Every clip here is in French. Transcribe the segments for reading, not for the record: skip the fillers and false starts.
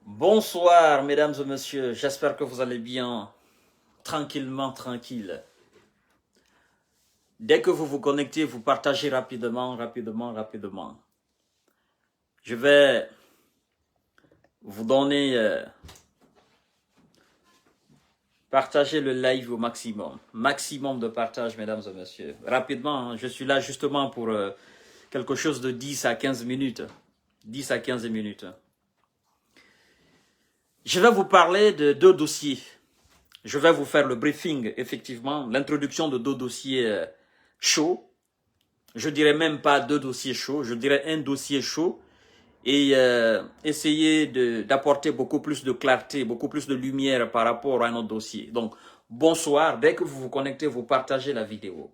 Bonsoir, mesdames et messieurs. J'espère que vous allez bien, tranquillement, tranquille. Dès que vous vous connectez, vous partagez rapidement. Je vais vous donner, partager le live au maximum. Maximum de partage, mesdames et messieurs. Rapidement, hein, je suis là justement pour quelque chose de 10 à 15 minutes. 10 à 15 minutes. Je vais vous parler de deux dossiers. Je vais vous faire le briefing, effectivement, l'introduction de deux dossiers chauds. Je dirais même pas deux dossiers chauds, je dirais un dossier chaud et essayer d'apporter beaucoup plus de clarté, beaucoup plus de lumière par rapport à notre dossier. Donc, bonsoir. Dès que vous vous connectez, vous partagez la vidéo.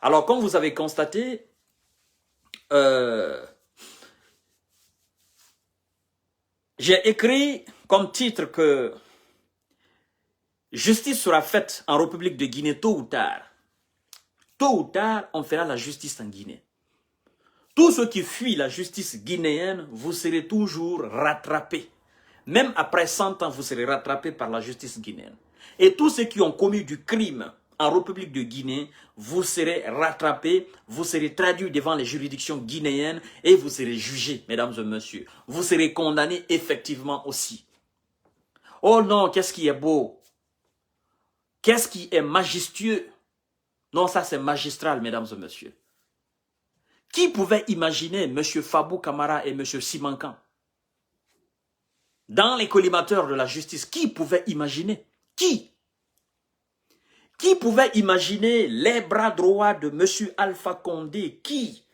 Alors, comme vous avez constaté, j'ai écrit comme titre que justice sera faite en République de Guinée tôt ou tard. Tôt ou tard, on fera la justice en Guinée. Tous ceux qui fuient la justice guinéenne, vous serez toujours rattrapés. Même après 100 ans, vous serez rattrapés par la justice guinéenne. Et tous ceux qui ont commis du crime en République de Guinée, vous serez rattrapés, vous serez traduits devant les juridictions guinéennes et vous serez jugés, mesdames et messieurs. Vous serez condamnés effectivement aussi. Oh non, qu'est-ce qui est beau? Qu'est-ce qui est majestueux? Non, ça c'est magistral, mesdames et messieurs. Qui pouvait imaginer M. Fabou Kamara et M. Simankan dans les collimateurs de la justice? Qui pouvait imaginer? Qui pouvait imaginer les bras droits de M. Alpha Condé? Qui?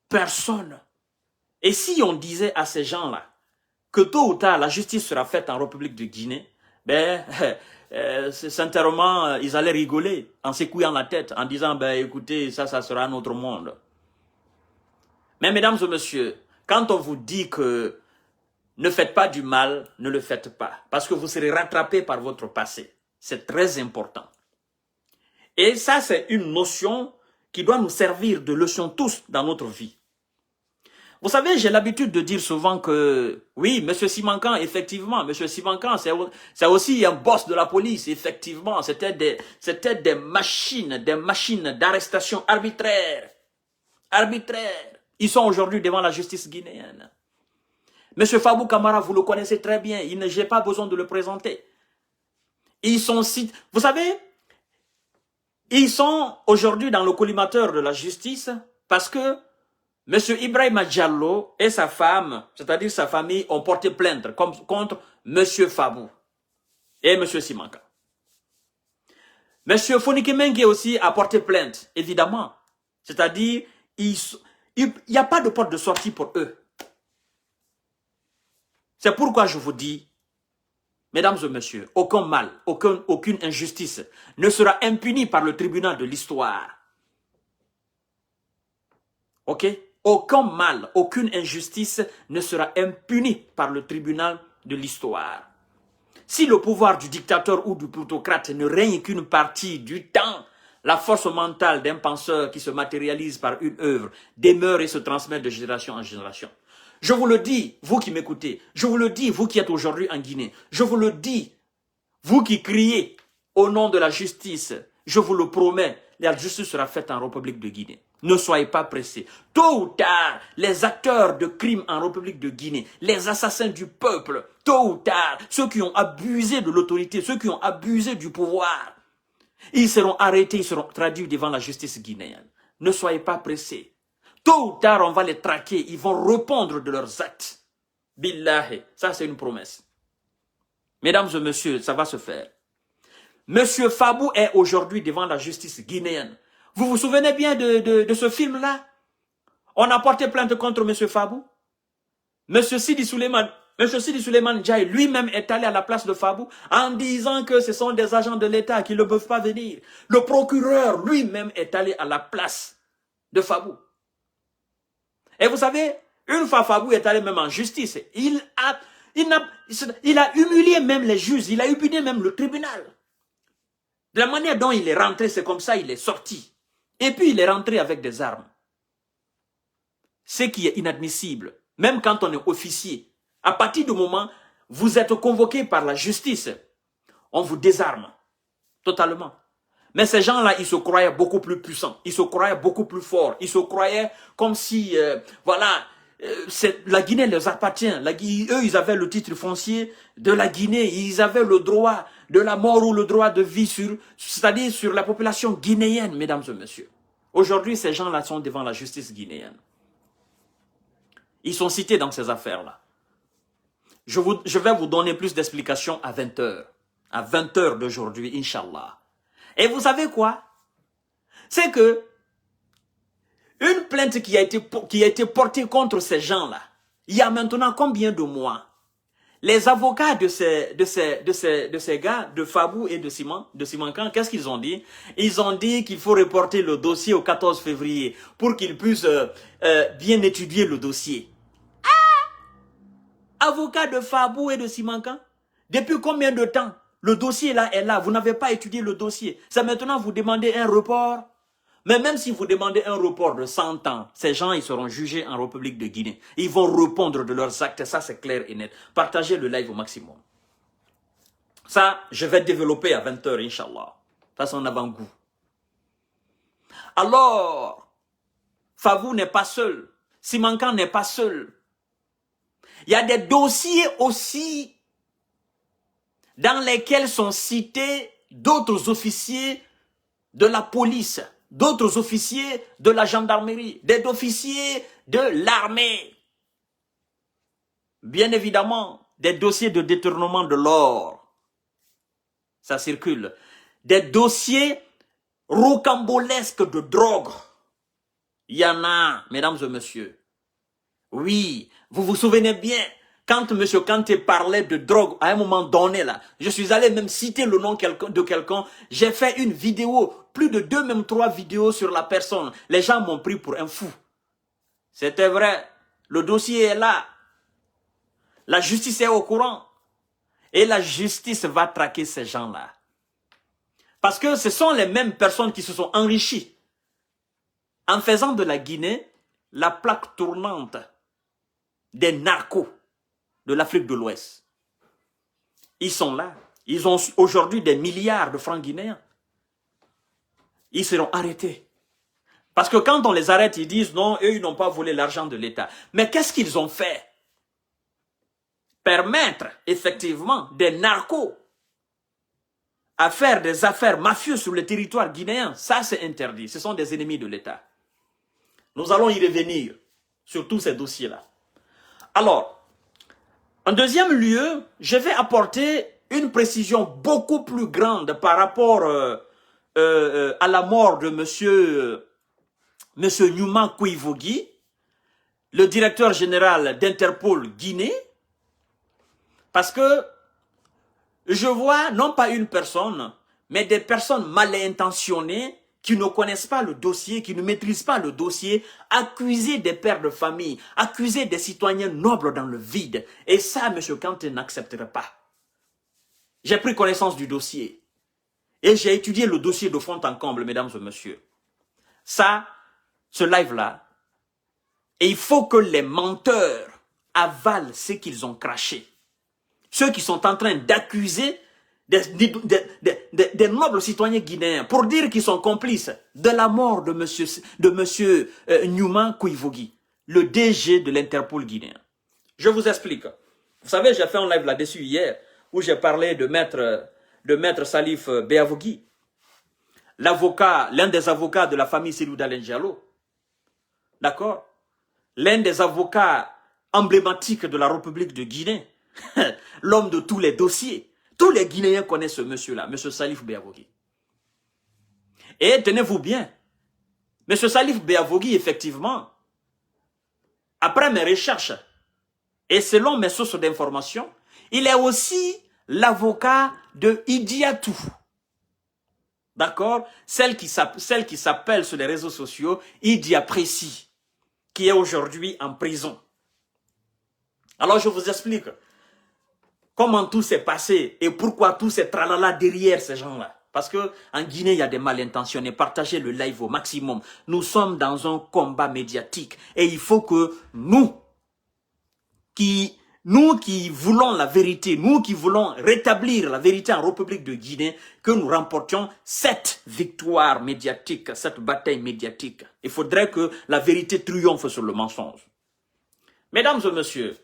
Personne. Et si on disait à ces gens-là que tôt ou tard la justice sera faite en République de Guinée, ben, sincèrement, ils allaient rigoler en secouant la tête, en disant, ben écoutez, ça sera un autre monde. Mais mesdames et messieurs, quand on vous dit que ne faites pas du mal, ne le faites pas, parce que vous serez rattrapés par votre passé. C'est très important. Et ça, c'est une notion qui doit nous servir de leçon tous dans notre vie. Vous savez, j'ai l'habitude de dire souvent que, oui, M. Simankan, effectivement, M. Simankan, c'est aussi un boss de la police, effectivement. C'était des machines d'arrestation arbitraires. Ils sont aujourd'hui devant la justice guinéenne. M. Fabou Kamara, vous le connaissez très bien, je n'ai pas besoin de le présenter. Ils sont, vous savez, ils sont aujourd'hui dans le collimateur de la justice parce que M. Ibrahima Diallo et sa femme, c'est-à-dire sa famille, ont porté plainte contre M. Fabou et M. Simankan. M. Fonike Mengue aussi a porté plainte, évidemment. C'est-à-dire, il n'y a pas de porte de sortie pour eux. C'est pourquoi je vous dis, mesdames et messieurs, aucun mal, aucune injustice ne sera impunie par le tribunal de l'histoire. Ok? Aucun mal, aucune injustice ne sera impunie par le tribunal de l'histoire. Si le pouvoir du dictateur ou du plutocrate ne règne qu'une partie du temps, la force mentale d'un penseur qui se matérialise par une œuvre demeure et se transmet de génération en génération. Je vous le dis, vous qui m'écoutez, je vous le dis, vous qui êtes aujourd'hui en Guinée, je vous le dis, vous qui criez au nom de la justice, je vous le promets, la justice sera faite en République de Guinée. Ne soyez pas pressés. Tôt ou tard, les acteurs de crimes en République de Guinée, les assassins du peuple, tôt ou tard, ceux qui ont abusé de l'autorité, ceux qui ont abusé du pouvoir, ils seront arrêtés, ils seront traduits devant la justice guinéenne. Ne soyez pas pressés. Tôt ou tard, on va les traquer, ils vont répondre de leurs actes. Billahi, ça c'est une promesse. Mesdames et messieurs, ça va se faire. Monsieur Fabou est aujourd'hui devant la justice guinéenne. Vous vous souvenez bien de ce film-là? On a porté plainte contre Monsieur Fabou. Monsieur Sidi Souleymane Ndiaye lui-même est allé à la place de Fabou en disant que ce sont des agents de l'État qui ne peuvent pas venir. Le procureur lui-même est allé à la place de Fabou. Et vous savez, une fois Fabou est allé même en justice, il a humilié même les juges, il a humilié même le tribunal. De la manière dont il est rentré, c'est comme ça il est sorti. Et puis il est rentré avec des armes. Ce qui est inadmissible. Même quand on est officier. À partir du moment où vous êtes convoqué par la justice, on vous désarme totalement. Mais ces gens-là, ils se croyaient beaucoup plus puissants, ils se croyaient beaucoup plus forts, ils se croyaient comme si, voilà, la Guinée leur appartient. Eux, ils avaient le titre foncier de la Guinée, ils avaient le droit de la mort ou le droit de vie c'est-à-dire sur la population guinéenne, mesdames et messieurs. Aujourd'hui, ces gens-là sont devant la justice guinéenne. Ils sont cités dans ces affaires-là. Je vais vous donner plus d'explications à 20 h. À 20 h d'aujourd'hui, Inch'Allah. Et vous savez quoi? C'est que une plainte qui a été portée contre ces gens-là, il y a maintenant combien de mois? Les avocats de ces gars, de Fabou et de Simankan, qu'est-ce qu'ils ont dit? Ils ont dit qu'il faut reporter le dossier au 14 février pour qu'ils puissent bien étudier le dossier. Avocats de Fabou et de Simankan, depuis combien de temps? Le dossier là est là, vous n'avez pas étudié le dossier. C'est maintenant vous demandez un report. Mais même si vous demandez un report de 100 ans, ces gens ils seront jugés en République de Guinée. Ils vont répondre de leurs actes, ça c'est clair et net. Partagez le live au maximum. Ça, je vais développer à 20 h, Inch'Allah. Ça c'est un avant-goût. Alors, Fabou n'est pas seul. Simankan n'est pas seul. Il y a des dossiers aussi dans lesquels sont cités d'autres officiers de la police, d'autres officiers de la gendarmerie, des officiers de l'armée. Bien évidemment, des dossiers de détournement de l'or. Ça circule. Des dossiers rocambolesques de drogue. Il y en a, mesdames et messieurs. Oui, vous vous souvenez bien, quand M. Kanté parlait de drogue, à un moment donné, là, je suis allé même citer le nom de quelqu'un, j'ai fait une vidéo, plus de 2, même 3 vidéos sur la personne. Les gens m'ont pris pour un fou. C'était vrai, le dossier est là. La justice est au courant. Et la justice va traquer ces gens-là. Parce que ce sont les mêmes personnes qui se sont enrichies en faisant de la Guinée la plaque tournante des narcos de l'Afrique de l'Ouest. Ils sont là. Ils ont aujourd'hui des milliards de francs guinéens. Ils seront arrêtés. Parce que quand on les arrête, ils disent non, eux, ils n'ont pas volé l'argent de l'État. Mais qu'est-ce qu'ils ont fait? Permettre, effectivement, des narcos à faire des affaires mafieuses sur le territoire guinéen, ça c'est interdit. Ce sont des ennemis de l'État. Nous allons y revenir sur tous ces dossiers-là. Alors, en deuxième lieu, je vais apporter une précision beaucoup plus grande par rapport à la mort de monsieur Numa Kouivogui, le directeur général d'Interpol Guinée, parce que je vois non pas une personne, mais des personnes mal intentionnées qui ne connaissent pas le dossier, qui ne maîtrisent pas le dossier, accuser des pères de famille, accuser des citoyens nobles dans le vide. Et ça, M. Kanté n'accepterait pas. J'ai pris connaissance du dossier. Et j'ai étudié le dossier de fond en comble, mesdames et messieurs. Ça, ce live-là, et il faut que les menteurs avalent ce qu'ils ont craché. Ceux qui sont en train d'accuser des nobles citoyens guinéens pour dire qu'ils sont complices de la mort de monsieur Numa Kouivogui, le DG de l'Interpol guinéen. Je vous explique. Vous savez, j'ai fait un live là-dessus hier où j'ai parlé de maître Salif Beavogui, l'un des avocats de la famille Selou Dalein Diallo. D'accord? L'un des avocats emblématiques de la République de Guinée. L'homme de tous les dossiers. Tous les Guinéens connaissent ce monsieur-là, M. Salif Beavogui. Et tenez-vous bien, M. Salif Beavogui, effectivement, après mes recherches et selon mes sources d'information, il est aussi l'avocat de Idi Atou. D'accord? Celle qui s'appelle sur les réseaux sociaux Idi Aprécie, qui est aujourd'hui en prison. Alors je vous explique comment tout s'est passé et pourquoi tout s'est tralala derrière ces gens-là. Parce qu'en Guinée, il y a des mal intentionnés. Partagez le live au maximum. Nous sommes dans un combat médiatique et il faut que nous, nous qui voulons la vérité, nous qui voulons rétablir la vérité en République de Guinée, que nous remportions cette victoire médiatique, cette bataille médiatique. Il faudrait que la vérité triomphe sur le mensonge. Mesdames et messieurs,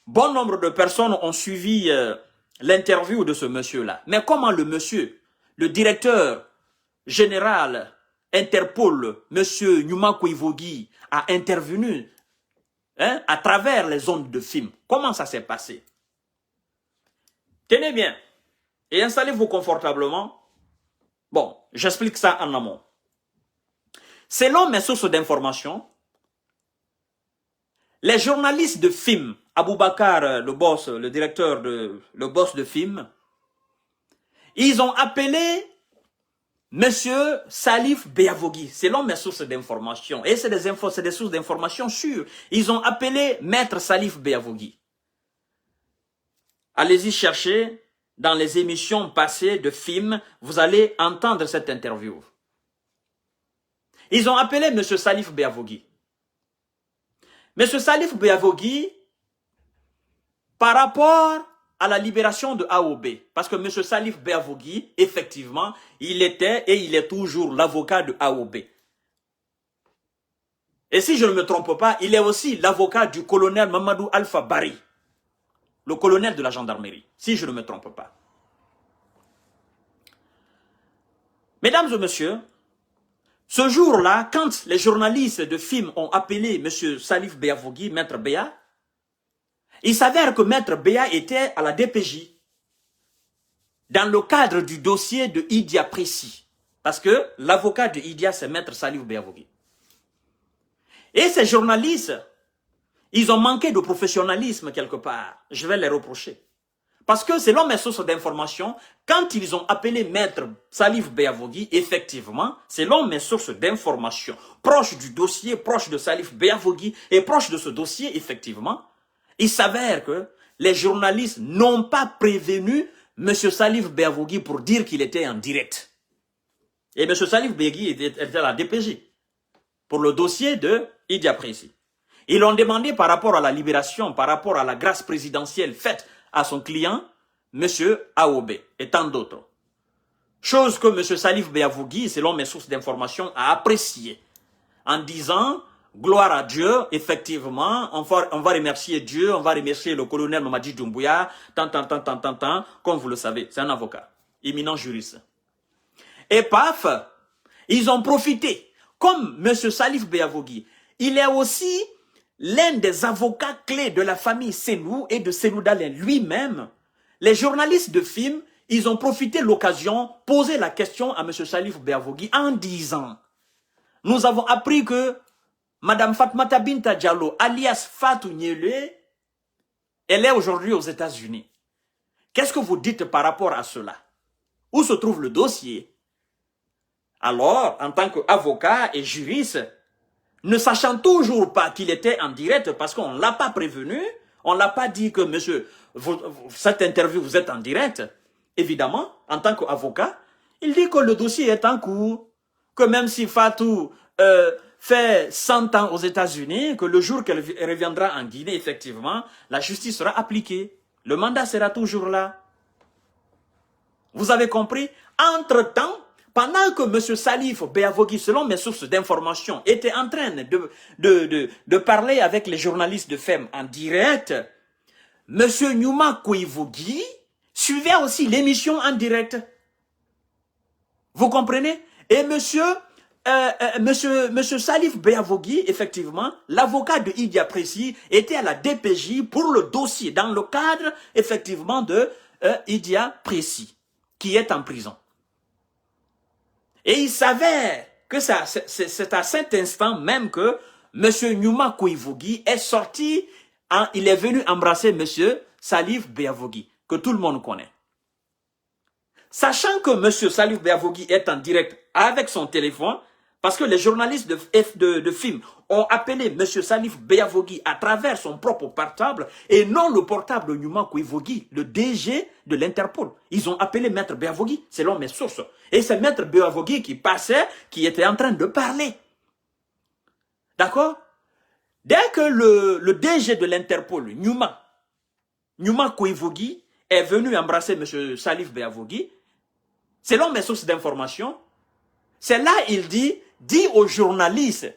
bon nombre de personnes ont suivi l'interview de ce monsieur-là. Mais comment le monsieur, le directeur général Interpol, monsieur Numa Koivogi, a intervenu à travers les ondes de film? Comment ça s'est passé? Tenez bien et installez-vous confortablement. Bon, j'explique ça en amont. Selon mes sources d'information, les journalistes de film, Aboubakar, le boss, le boss de film, ils ont appelé Monsieur Salif Beavogui, selon mes sources d'information, et c'est des sources d'information sûres, ils ont appelé Maître Salif Beavogui. Allez-y chercher dans les émissions passées de films, vous allez entendre cette interview. Ils ont appelé Monsieur Salif Beavogui. Monsieur Salif Beavogui, par rapport à la libération de AOB, parce que M. Salif Beavogui, effectivement, il était et il est toujours l'avocat de AOB. Et si je ne me trompe pas, il est aussi l'avocat du colonel Mamadou Alpha Bari, le colonel de la gendarmerie, si je ne me trompe pas. Mesdames et messieurs, ce jour-là, quand les journalistes de films ont appelé M. Salif Beavogui, Maître Béa, il s'avère que Maître Béa était à la DPJ dans le cadre du dossier de Idia Précis. Parce que l'avocat de Idia, c'est Maître Salif Beavogui. Et ces journalistes, ils ont manqué de professionnalisme quelque part. Je vais les reprocher. Parce que selon mes sources d'information, quand ils ont appelé Maître Salif Beavogui, effectivement, selon mes sources d'information, proches du dossier, proches de Salif Beavogui et proches de ce dossier, effectivement, il s'avère que les journalistes n'ont pas prévenu M. Salif Beavogui pour dire qu'il était en direct. Et M. Salif Beavogui était à la DPJ pour le dossier de Idia Précis. Ils l'ont demandé par rapport à la libération, par rapport à la grâce présidentielle faite à son client, M. AOB et tant d'autres. Chose que M. Salif Beavogui, selon mes sources d'information, a appréciée en disant... Gloire à Dieu, effectivement, on va remercier Dieu, on va remercier le colonel Mamadi Doumbouya, comme vous le savez, c'est un avocat, éminent juriste. Et paf, ils ont profité, comme M. Salif Beavogui, il est aussi l'un des avocats clés de la famille Senou et de Senou Dalen lui-même. Les journalistes de films, ils ont profité de l'occasion, posé la question à M. Salif Beavogui en disant, nous avons appris que Madame Fatmata Binta Diallo, alias Fatou Nyele, elle est aujourd'hui aux États-Unis. Qu'est-ce que vous dites par rapport à cela? Où se trouve le dossier? Alors, en tant qu'avocat et juriste, ne sachant toujours pas qu'il était en direct, parce qu'on ne l'a pas prévenu, on ne l'a pas dit que monsieur, cette interview, vous êtes en direct, évidemment, en tant qu'avocat, il dit que le dossier est en cours, que même si Fatou... fait 100 ans aux États-Unis, que le jour qu'elle reviendra en Guinée, effectivement, la justice sera appliquée. Le mandat sera toujours là. Vous avez compris? Entre-temps, pendant que M. Salif Beavogui, selon mes sources d'information, était en train de parler avec les journalistes de FEM en direct, M. Numa Koivogi suivait aussi l'émission en direct. Vous comprenez? Et monsieur Salif Beavogui, effectivement, l'avocat de Idia Précis, était à la DPJ pour le dossier, dans le cadre, effectivement, de Idia Précis, qui est en prison. Et il s'avère que c'est à cet instant même que M. Numa Koivogi est sorti, il est venu embrasser M. Salif Beavogui, que tout le monde connaît. Sachant que M. Salif Beavogui est en direct avec son téléphone, parce que les journalistes de films ont appelé M. Salif Beavogui à travers son propre portable et non le portable de Numa Koivogi, le DG de l'Interpol. Ils ont appelé Maître Beavogui, selon mes sources. Et c'est Maître Beavogui qui passait, qui était en train de parler. D'accord? Dès que le DG de l'Interpol, Numa Koivogi, est venu embrasser M. Salif Beavogi, selon mes sources d'information, c'est là il dit aux journalistes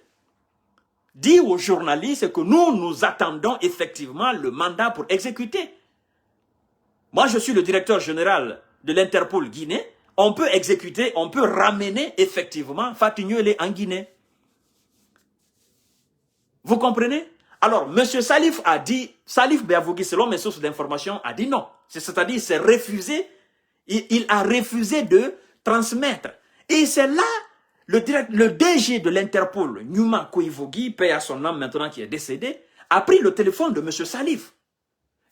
que nous attendons effectivement le mandat pour exécuter. Moi, je suis le directeur général de l'Interpol Guinée. On peut exécuter, on peut ramener effectivement Fatignolé en Guinée. Vous comprenez? Alors, M. Salif a dit, Salif Beavogi, selon mes sources d'information, a dit non. C'est-à-dire, c'est refusé, il a refusé de transmettre. Et c'est là, le DG de l'Interpol, Numa Koivogi, paix à son âme maintenant qui est décédé, a pris le téléphone de M. Salif.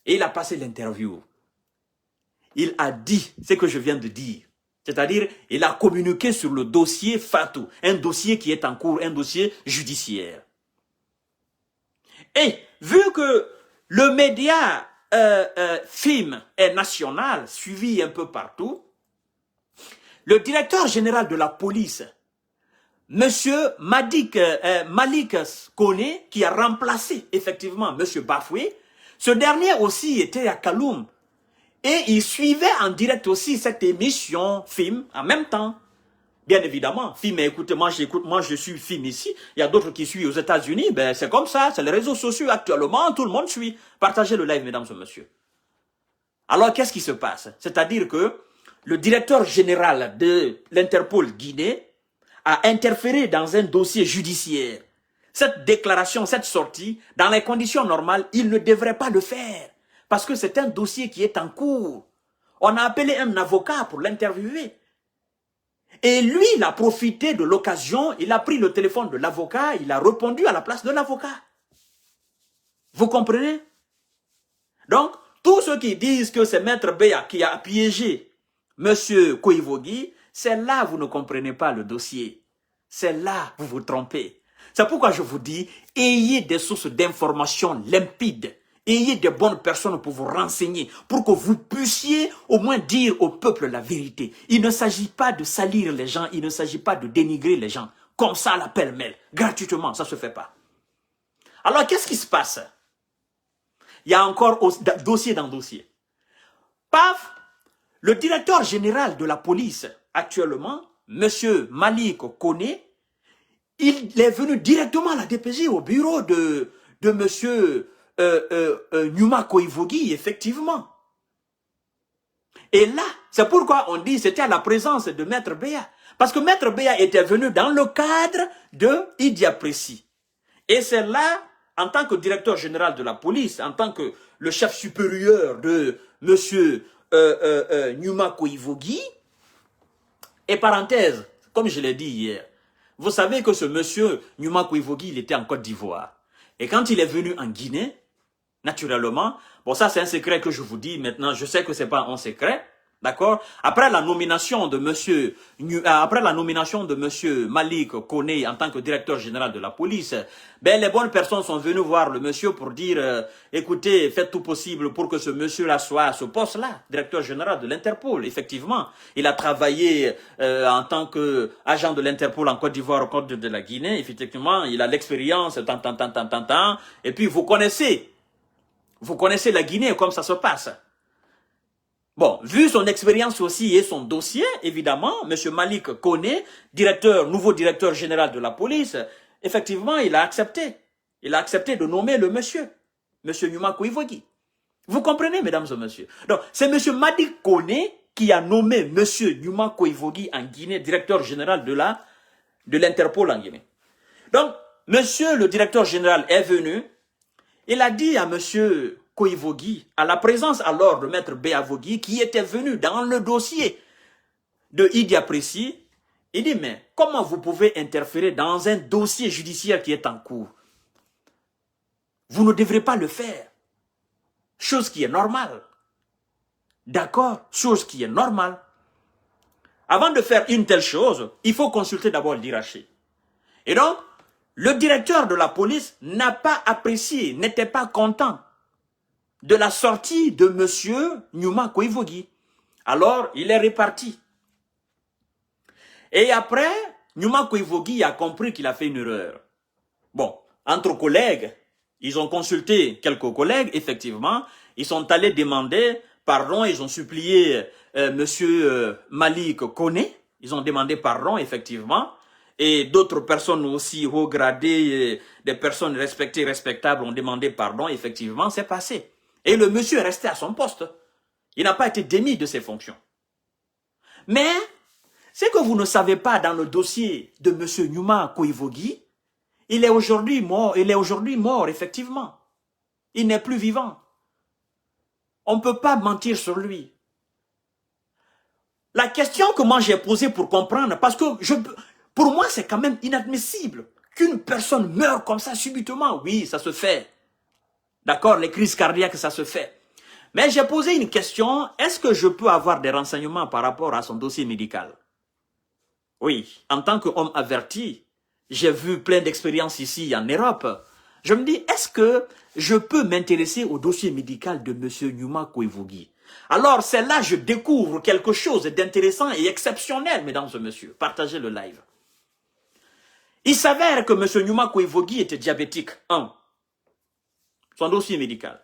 Et il a passé l'interview. Il a dit ce que je viens de dire. C'est-à-dire, il a communiqué sur le dossier Fatou, un dossier qui est en cours, un dossier judiciaire. Et vu que le média film est national, suivi un peu partout, le directeur général de la police, Monsieur Malik Kone, qui a remplacé effectivement Monsieur Bafoué, ce dernier aussi était à Kaloum. Et il suivait en direct aussi cette émission film en même temps. Bien évidemment, film, écoutez, moi je suis film ici. Il y a d'autres qui suivent aux États-Unis. Ben, c'est comme ça, c'est les réseaux sociaux actuellement, tout le monde suit. Partagez le live, mesdames et messieurs. Alors, qu'est-ce qui se passe? C'est-à-dire que le directeur général de l'Interpol Guinée a interféré dans un dossier judiciaire. Cette déclaration, cette sortie, dans les conditions normales, il ne devrait pas le faire. Parce que c'est un dossier qui est en cours. On a appelé un avocat pour l'interviewer. Et lui, il a profité de l'occasion, il a pris le téléphone de l'avocat, il a répondu à la place de l'avocat. Vous comprenez? Donc, tous ceux qui disent que c'est Maître Béa qui a piégé M. Koivogi, c'est là vous ne comprenez pas le dossier. C'est là vous vous trompez. C'est pourquoi je vous dis, ayez des sources d'informations limpides. Ayez de bonnes personnes pour vous renseigner, pour que vous puissiez au moins dire au peuple la vérité. Il ne s'agit pas de salir les gens, il ne s'agit pas de dénigrer les gens. Comme ça, la pêle-mêle, gratuitement, ça ne se fait pas. Alors, qu'est-ce qui se passe? Il y a encore dossier dans dossier. Paf, le directeur général de la police, actuellement, M. Malik Kone, il est venu directement à la DPJ, au bureau de M. Numa Koivogi, effectivement. Et là, c'est pourquoi on dit que c'était à la présence de Maître Béa. Parce que Maître Béa était venu dans le cadre de Idi Apresi. Et c'est là, en tant que directeur général de la police, en tant que le chef supérieur de M. Numa Koivogi, et parenthèse, comme je l'ai dit hier, vous savez que ce monsieur Numa Koivogi, il était en Côte d'Ivoire. Et quand il est venu en Guinée, naturellement, bon ça c'est un secret que je vous dis maintenant, je sais que c'est pas un secret, d'accord? Après la nomination de monsieur Malik Kone en tant que directeur général de la police, ben les bonnes personnes sont venues voir le monsieur pour dire écoutez, faites tout possible pour que ce monsieur-là soit à ce poste-là, directeur général de l'Interpol. Effectivement, il a travaillé en tant qu'agent de l'Interpol en Côte d'Ivoire, au Côte de la Guinée. Effectivement, il a l'expérience, et puis vous connaissez la Guinée, comme ça se passe. Bon, vu son expérience aussi et son dossier, évidemment, M. Malik Kone, nouveau directeur général de la police, effectivement, il a accepté. Il a accepté de nommer le monsieur, M. Numa Koivogi. Vous comprenez, mesdames et messieurs? Donc, c'est M. Malik Kone qui a nommé M. Numa Koivogi en Guinée, directeur général de l'Interpol en Guinée. Donc, monsieur le directeur général est venu. Il a dit à M. Koivogi, à la présence alors de Maître Beavogi, qui était venu dans le dossier de Idi Apresi, il dit, mais comment vous pouvez interférer dans un dossier judiciaire qui est en cours? Vous ne devrez pas le faire. Chose qui est normale. D'accord? Chose qui est normale. Avant de faire une telle chose, il faut consulter d'abord l'hierarchie. Et donc, le directeur de la police n'a pas apprécié, n'était pas content de la sortie de M. Numa Koivogi. Alors, il est reparti. Et après, Numa Koivogi a compris qu'il a fait une erreur. Bon, entre collègues, Ils ont consulté quelques collègues, effectivement. Ils sont allés demander pardon, ils ont supplié Monsieur Malik Koné. Ils ont demandé pardon, effectivement. Et d'autres personnes aussi haut gradées, des personnes respectées, respectables ont demandé pardon, effectivement, c'est passé. Et le monsieur est resté à son poste. Il n'a pas été démis de ses fonctions. Mais, ce que vous ne savez pas dans le dossier de monsieur Nyouma Koivogi, il est aujourd'hui mort, effectivement. Il n'est plus vivant. On ne peut pas mentir sur lui. La question que moi j'ai posée pour comprendre, parce que pour moi c'est quand même inadmissible qu'une personne meure comme ça subitement. Oui, ça se fait. D'accord, les crises cardiaques, ça se fait. Mais j'ai posé une question, est-ce que je peux avoir des renseignements par rapport à son dossier médical? Oui, en tant qu'homme averti, j'ai vu plein d'expériences ici en Europe. Je me dis, est-ce que je peux m'intéresser au dossier médical de M. Nyouma Koivogi? Alors, c'est là que je découvre quelque chose d'intéressant et exceptionnel, mesdames et messieurs. Partagez le live. Il s'avère que M. Nyouma Koivogi était diabétique. 1. Son dossier médical.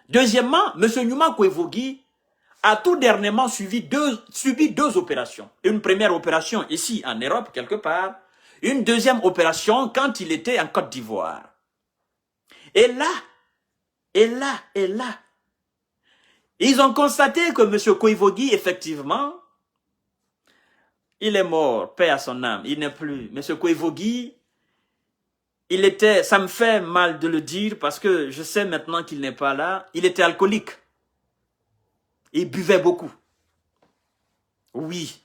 Deuxièmement, M. Nyouma Koivogi a tout dernièrement subi deux opérations. Une première opération ici en Europe, quelque part. Une deuxième opération quand il était en Côte d'Ivoire. Et là, ils ont constaté que M. Koivogi, effectivement, il est mort, paix à son âme, il n'est plus. M. Koivogi, il était, ça me fait mal de le dire parce que je sais maintenant qu'il n'est pas là, il était alcoolique. Il buvait beaucoup. Oui,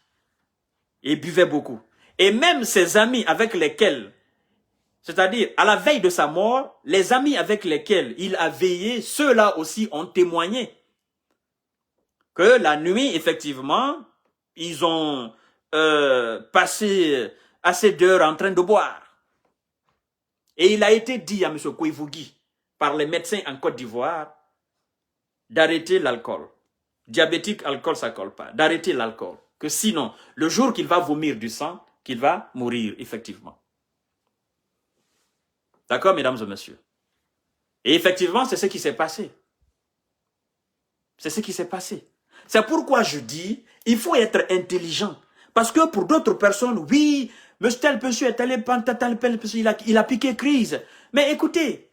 il buvait beaucoup. Et même ses amis avec lesquels, c'est-à-dire à la veille de sa mort, les amis avec lesquels il a veillé, ceux-là aussi ont témoigné que la nuit, effectivement, ils ont passé assez d'heures en train de boire. Et il a été dit à M. Koivogi, par les médecins en Côte d'Ivoire, d'arrêter l'alcool. Diabétique, alcool, ça ne colle pas. D'arrêter l'alcool. Que sinon, le jour qu'il va vomir du sang, qu'il va mourir, effectivement. D'accord, mesdames et messieurs? Et effectivement, c'est ce qui s'est passé. C'est ce qui s'est passé. C'est pourquoi je dis, il faut être intelligent. Parce que pour d'autres personnes, oui, tel monsieur est allé, il a piqué crise. Mais écoutez,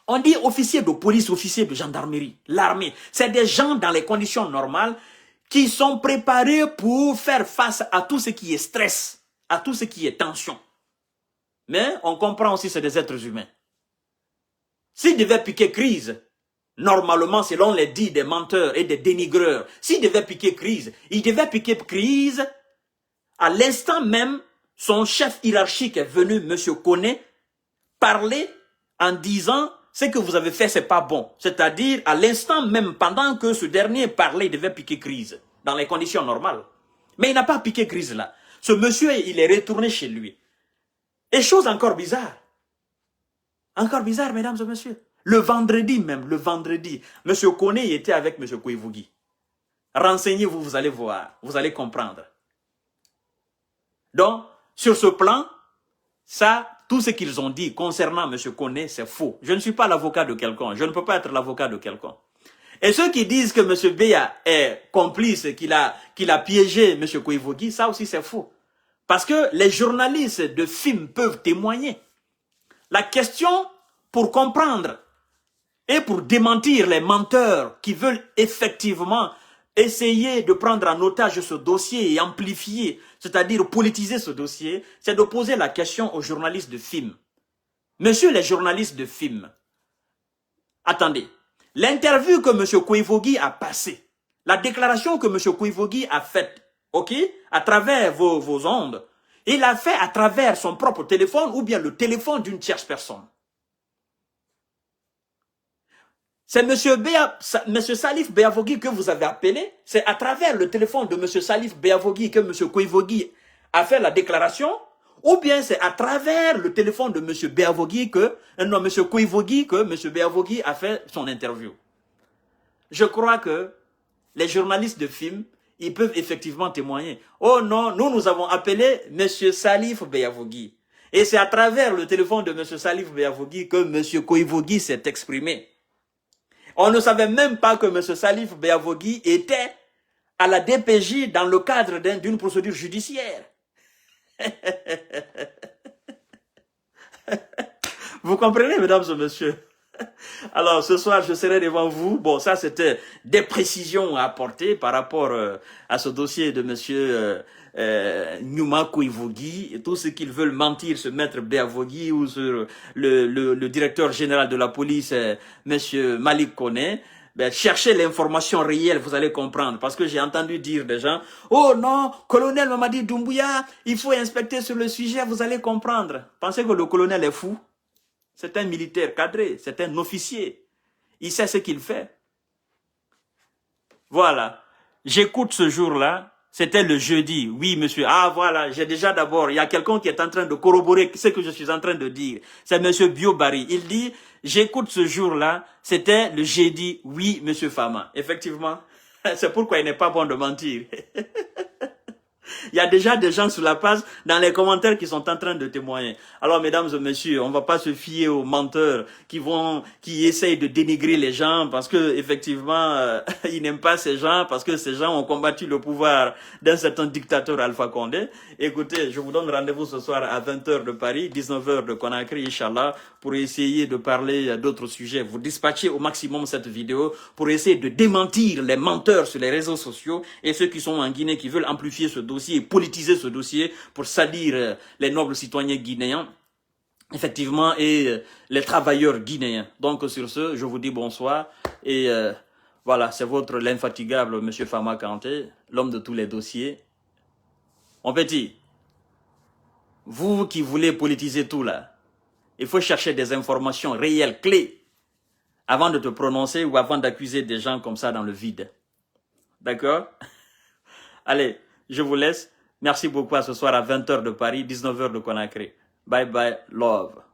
on dit officier de police, officier de gendarmerie, l'armée. C'est des gens dans les conditions normales qui sont préparés pour faire face à tout ce qui est stress, à tout ce qui est tension. Mais on comprend aussi que c'est des êtres humains. S'ils devaient piquer crise, normalement, selon les dits des menteurs et des dénigreurs, s'il devait piquer crise, il devait piquer crise à l'instant même, son chef hiérarchique est venu, M. Koné, parler en disant ce que vous avez fait, c'est pas bon. C'est-à-dire, à l'instant même, pendant que ce dernier parlait, il devait piquer crise, dans les conditions normales. Mais il n'a pas piqué crise là. Ce monsieur, il est retourné chez lui. Et chose encore bizarre, mesdames et messieurs, le vendredi même, M. Koné était avec M. Koivogi. Renseignez-vous, vous allez voir, vous allez comprendre. Donc, sur ce plan, ça, tout ce qu'ils ont dit concernant M. Koné, c'est faux. Je ne suis pas l'avocat de quelqu'un, je ne peux pas être l'avocat de quelqu'un. Et ceux qui disent que M. Beya est complice, qu'il a piégé M. Koivogi, ça aussi c'est faux. Parce que les journalistes de films peuvent témoigner. La question, pour comprendre et pour démentir les menteurs qui veulent effectivement essayer de prendre en otage ce dossier et amplifier, c'est-à-dire politiser ce dossier, c'est de poser la question aux journalistes de films. Monsieur les journalistes de films, attendez, l'interview que M. Koivogi a passée, la déclaration que M. Koivogi a faite, ok, à travers vos ondes, il l'a fait à travers son propre téléphone ou bien le téléphone d'une tierce personne. C'est M. Salif Beavogi que vous avez appelé. C'est à travers le téléphone de M. Salif Beavogi que M. Koivogi a fait la déclaration. Ou bien c'est à travers le téléphone de M. Beavogi que, non, M. Koivogi que M. Beavogi a fait son interview. Je crois que les journalistes de films, ils peuvent effectivement témoigner. Oh non, nous avons appelé M. Salif Beavogi. Et c'est à travers le téléphone de M. Salif Béavogui que M. Koivogui s'est exprimé. On ne savait même pas que M. Salif Béavogui était à la DPJ dans le cadre d'une procédure judiciaire. Vous comprenez, mesdames et messieurs? Alors, ce soir, je serai devant vous. Bon, ça, c'était des précisions à apporter par rapport à ce dossier de monsieur Nyouma Koivogui. Et tous ceux qui veulent mentir sur Maître Béavogui ou sur le directeur général de la police, monsieur Malik Koné, ben, cherchez l'information réelle, vous allez comprendre. Parce que j'ai entendu dire des gens, oh non, colonel Mamadi Doumbouya, il faut inspecter sur le sujet, vous allez comprendre. Pensez que le colonel est fou? C'est un militaire cadré, c'est un officier. Il sait ce qu'il fait. Voilà. J'écoute ce jour-là. C'était le jeudi. Oui, monsieur. Ah, voilà. J'ai déjà d'abord, il y a quelqu'un qui est en train de corroborer ce que je suis en train de dire. C'est monsieur Biobari. Il dit, j'écoute ce jour-là. C'était le jeudi. Oui, monsieur Fama. Effectivement. C'est pourquoi il n'est pas bon de mentir. Il y a déjà des gens sur la page, dans les commentaires, qui sont en train de témoigner. Alors, mesdames et messieurs, on ne va pas se fier aux menteurs qui essayent de dénigrer les gens parce que, effectivement, ils n'aiment pas ces gens, parce que ces gens ont combattu le pouvoir d'un certain dictateur Alpha Condé. Écoutez, je vous donne rendez-vous ce soir à 20h de Paris, 19h de Conakry, Inch'Allah, pour essayer de parler d'autres sujets. Vous dispatchez au maximum cette vidéo pour essayer de démentir les menteurs sur les réseaux sociaux et ceux qui sont en Guinée qui veulent amplifier ce dossier et politiser ce dossier pour salir les nobles citoyens guinéens, effectivement, et les travailleurs guinéens. Donc sur ce, je vous dis bonsoir et voilà, c'est l'infatigable monsieur Fama Kanté, l'homme de tous les dossiers. Mon petit, vous qui voulez politiser tout là, il faut chercher des informations réelles, clés, avant de te prononcer ou avant d'accuser des gens comme ça dans le vide. D'accord? Allez, je vous laisse. Merci beaucoup à ce soir à 20h de Paris, 19h de Conakry. Bye bye, love.